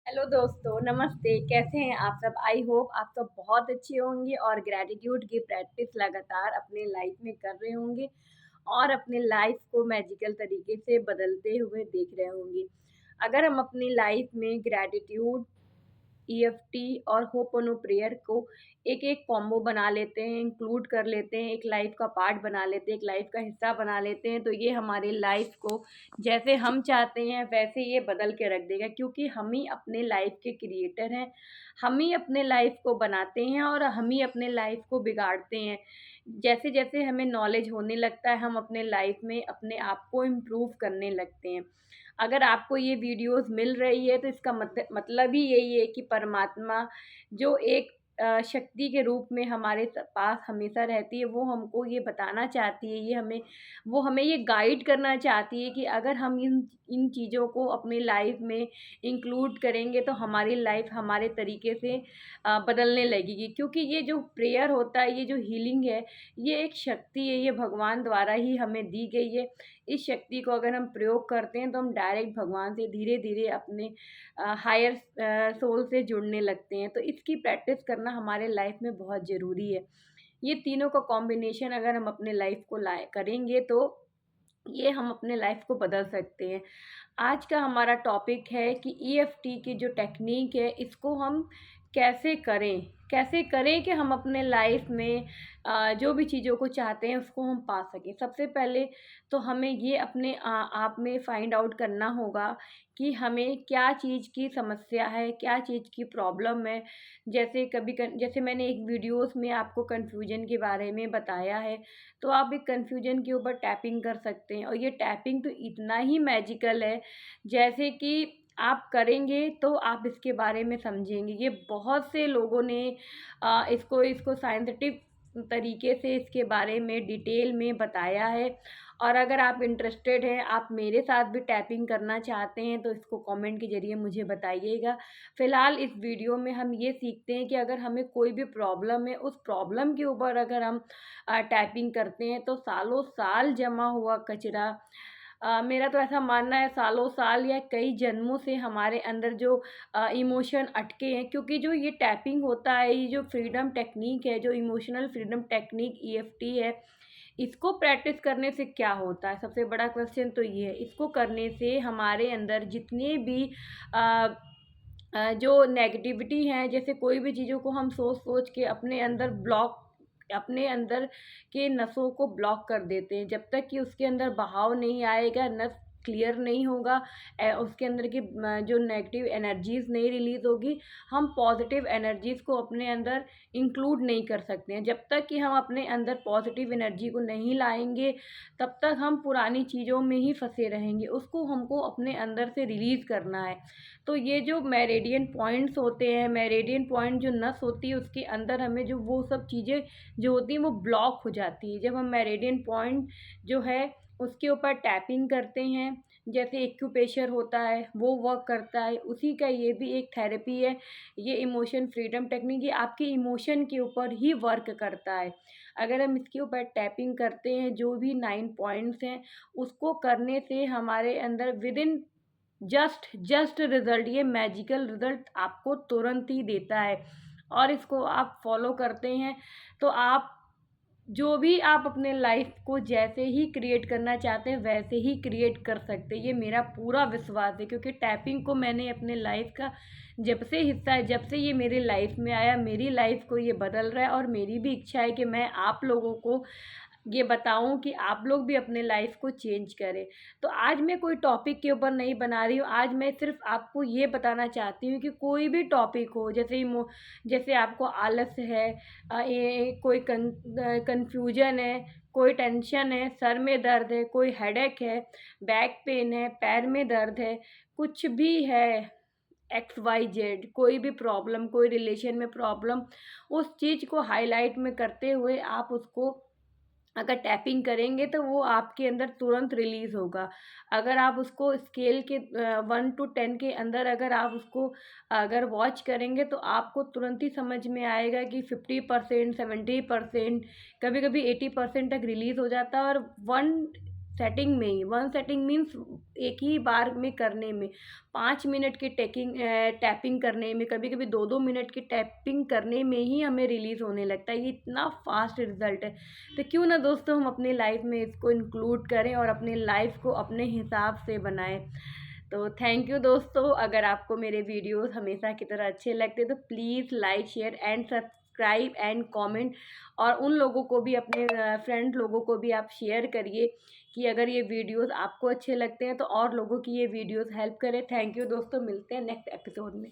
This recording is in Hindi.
हेलो दोस्तों, नमस्ते। कैसे हैं आप सब? आई होप आप सब बहुत अच्छे होंगे और ग्रैटिट्यूड की प्रैक्टिस लगातार अपने लाइफ में कर रहे होंगे और अपने लाइफ को मैजिकल तरीके से बदलते हुए देख रहे होंगे। अगर हम अपनी लाइफ में ग्रैटिट्यूड, ईएफटी और होपोनो प्रेयर को एक एक कॉम्बो बना लेते हैं, इंक्लूड कर लेते हैं, एक लाइफ का पार्ट बना लेते हैं, एक लाइफ का हिस्सा बना लेते हैं, तो ये हमारी लाइफ को जैसे हम चाहते हैं वैसे ये बदल के रख देगा, क्योंकि हम ही अपने लाइफ के क्रिएटर हैं। हम ही अपने लाइफ को बनाते हैं और हम ही अपने लाइफ को बिगाड़ते हैं। जैसे जैसे हमें नॉलेज होने लगता है हम अपने लाइफ में अपने आप को इम्प्रूव करने लगते हैं। अगर आपको ये वीडियोस मिल रही है तो इसका मतलब ही यही है कि परमात्मा जो एक शक्ति के रूप में हमारे पास हमेशा रहती है, वो हमको ये बताना चाहती है, वो हमें ये गाइड करना चाहती है कि अगर हम इन इन चीज़ों को अपनी लाइफ में इंक्लूड करेंगे तो हमारी लाइफ हमारे तरीके से बदलने लगेगी। क्योंकि ये जो प्रेयर होता है, ये जो हीलिंग है, ये एक शक्ति है, ये भगवान द्वारा ही हमें दी गई है। इस शक्ति को अगर हम प्रयोग करते हैं तो हम डायरेक्ट भगवान से धीरे धीरे अपने हायर सोल से जुड़ने लगते हैं। तो इसकी प्रैक्टिस करना हमारे लाइफ में बहुत ज़रूरी है। ये तीनों का कॉम्बिनेशन अगर हम अपने लाइफ को लाए करेंगे तो ये हम अपने लाइफ को बदल सकते हैं। आज का हमारा टॉपिक है कि ईएफटी की जो टेक्निक है इसको हम कैसे करें कैसे करें कि हम अपने लाइफ में जो भी चीज़ों को चाहते हैं उसको हम पा सकें। सबसे पहले तो हमें ये अपने आप में फाइंड आउट करना होगा कि हमें क्या चीज़ की समस्या है, क्या चीज़ की प्रॉब्लम है। जैसे मैंने एक वीडियोस में आपको कन्फ्यूजन के बारे में बताया है, तो आप एक कन्फ्यूजन के ऊपर टैपिंग कर सकते हैं और ये टैपिंग तो इतना ही मैजिकल है, जैसे कि आप करेंगे तो आप इसके बारे में समझेंगे। ये बहुत से लोगों ने इसको इसको साइंटिफिक तरीके से इसके बारे में डिटेल में बताया है। और अगर आप इंटरेस्टेड हैं, आप मेरे साथ भी टैपिंग करना चाहते हैं, तो इसको कमेंट के ज़रिए मुझे बताइएगा। फ़िलहाल इस वीडियो में हम ये सीखते हैं कि अगर हमें कोई भी प्रॉब्लम है, उस प्रॉब्लम के ऊपर अगर हम टैपिंग करते हैं तो सालों साल जमा हुआ कचरा, मेरा तो ऐसा मानना है सालों साल या कई जन्मों से हमारे अंदर जो इमोशन अटके हैं, क्योंकि जो ये टैपिंग होता है, ये जो फ्रीडम टेक्निक है, जो इमोशनल फ्रीडम टेक्निक ईएफटी है, इसको प्रैक्टिस करने से क्या होता है? सबसे बड़ा क्वेश्चन तो ये है। इसको करने से हमारे अंदर जितने भी अ जो नेगेटिविटी हैं, जैसे कोई भी चीज़ों को हम सोच-सोच के अपने अंदर के नसों को ब्लॉक कर देते हैं। जब तक कि उसके अंदर बहाव नहीं आएगा, नस क्लियर नहीं होगा, उसके अंदर की जो नेगेटिव एनर्जीज़ नहीं रिलीज़ होगी, हम पॉज़िटिव एनर्जीज़ को अपने अंदर इंक्लूड नहीं कर सकते हैं। जब तक कि हम अपने अंदर पॉज़िटिव एनर्जी को नहीं लाएँगे, तब तक हम पुरानी चीज़ों में ही फँसे रहेंगे। उसको हमको अपने अंदर से रिलीज़ करना है। तो ये जो मेरिडियन पॉइंट्स होते हैं, मेरिडियन पॉइंट जो नस होती है उसके अंदर हमें जो वो सब चीज़ें जो होती हैं वो ब्लॉक हो जाती है। जब हम मेरिडियन पॉइंट जो है उसके ऊपर टैपिंग करते हैं, जैसे एक्यूप्रेशर होता है वो वर्क करता है, उसी का ये भी एक थेरेपी है। ये इमोशन फ्रीडम टेक्निक ये आपके इमोशन के ऊपर ही वर्क करता है। अगर हम इसके ऊपर टैपिंग करते हैं, जो भी 9 पॉइंट्स हैं, उसको करने से हमारे अंदर विदिन जस्ट रिज़ल्ट, ये मैजिकल रिज़ल्ट आपको तुरंत ही देता है। और इसको आप फॉलो करते हैं तो आप जो भी आप अपने लाइफ को जैसे ही क्रिएट करना चाहते हैं वैसे ही क्रिएट कर सकते हैं। ये मेरा पूरा विश्वास है, क्योंकि टैपिंग को मैंने अपने लाइफ का जब से हिस्सा है, जब से ये मेरी लाइफ में आया, मेरी लाइफ को ये बदल रहा है। और मेरी भी इच्छा है कि मैं आप लोगों को ये बताऊँ कि आप लोग भी अपने लाइफ को चेंज करें। तो आज मैं कोई टॉपिक के ऊपर नहीं बना रही हूँ, आज मैं सिर्फ़ आपको ये बताना चाहती हूँ कि कोई भी टॉपिक हो, जैसे आपको आलस है, ये कोई कन्फ्यूजन है, कोई टेंशन है, सर में दर्द है, कोई हेडेक है, बैक पेन है, पैर में दर्द है, कुछ भी है, एक्स वाई जेड कोई भी प्रॉब्लम, कोई रिलेशन में प्रॉब्लम, उस चीज़ को हाइलाइट में करते हुए आप उसको अगर टैपिंग करेंगे तो वो आपके अंदर तुरंत रिलीज़ होगा। अगर आप उसको स्केल के 1 टू 10 के अंदर अगर आप उसको अगर वॉच करेंगे तो आपको तुरंत ही समझ में आएगा कि 50%, 70%, कभी-कभी 80% तक रिलीज़ हो जाता है। और 1 सेटिंग में ही, वन सेटिंग मीन्स एक ही बार में करने में, 5 मिनट की टैपिंग करने में, कभी कभी 2-2 मिनट की टैपिंग करने में ही हमें रिलीज़ होने लगता है। ये इतना फास्ट रिजल्ट है। तो क्यों ना दोस्तों हम अपनी लाइफ में इसको इंक्लूड करें और अपनी लाइफ को अपने हिसाब से बनाएं। तो थैंक यू दोस्तों। अगर आपको मेरे वीडियोस हमेशा की तरह अच्छे लगते तो please like share and subscribe and comment, और उन लोगों को भी, अपने फ्रेंड लोगों को भी आप शेयर करिए कि अगर ये वीडियोस आपको अच्छे लगते हैं तो और लोगों की ये वीडियोस हेल्प करें। थैंक यू दोस्तों, मिलते हैं नेक्स्ट एपिसोड में।